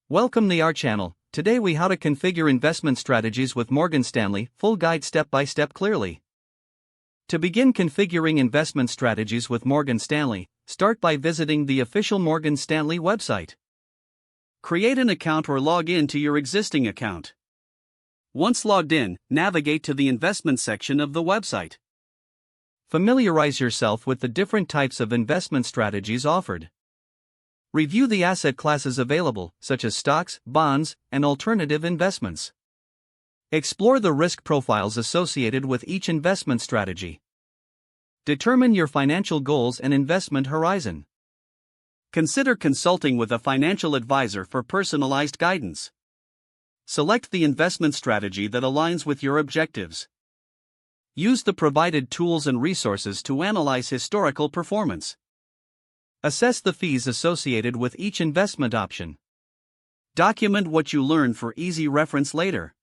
Welcome to our channel. Today we how to configure investment strategies with Morgan Stanley, full guide step by step clearly. To begin configuring investment strategies with Morgan Stanley, start by visiting the official Morgan Stanley website. Create an account or log in to your existing account. Once logged in, navigate to the investment section of the website. Familiarize yourself with the different types of investment strategies offered. Review the asset classes available, such as stocks, bonds, and alternative investments. Explore the risk profiles associated with each investment strategy. Determine your financial goals and investment horizon. Consider consulting with a financial advisor for personalized guidance. Select the investment strategy that aligns with your objectives. Use the provided tools and resources to analyze historical performance. Assess the fees associated with each investment option. Document what you learn for easy reference later.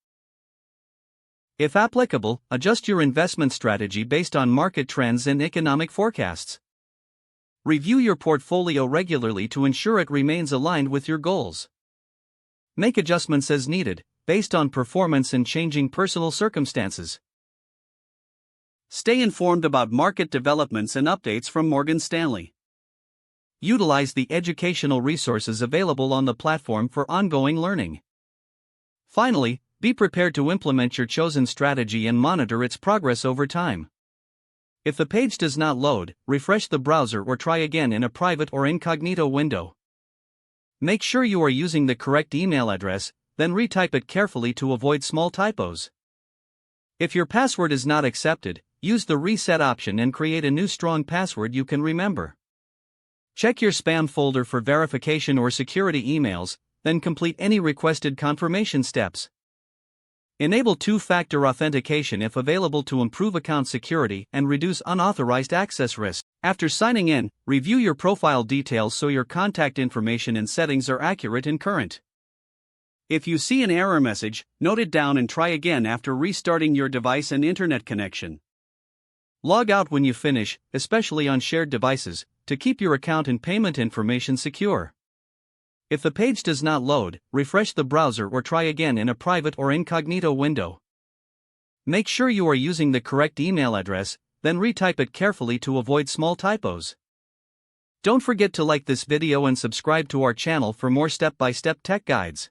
If applicable, adjust your investment strategy based on market trends and economic forecasts. Review your portfolio regularly to ensure it remains aligned with your goals. Make adjustments as needed, based on performance and changing personal circumstances. Stay informed about market developments and updates from Morgan Stanley. Utilize the educational resources available on the platform for ongoing learning. Finally, be prepared to implement your chosen strategy and monitor its progress over time. If the page does not load, refresh the browser or try again in a private or incognito window. Make sure you are using the correct email address, then retype it carefully to avoid small typos. If your password is not accepted, use the reset option and create a new strong password you can remember. Check your spam folder for verification or security emails, then complete any requested confirmation steps. Enable two-factor authentication if available to improve account security and reduce unauthorized access risk. After signing in, review your profile details so your contact information and settings are accurate and current. If you see an error message, note it down and try again after restarting your device and internet connection. Log out when you finish, especially on shared devices, to keep your account and payment information secure. If the page does not load, refresh the browser or try again in a private or incognito window. Make sure you are using the correct email address, then retype it carefully to avoid small typos. Don't forget to like this video and subscribe to our channel for more step-by-step tech guides.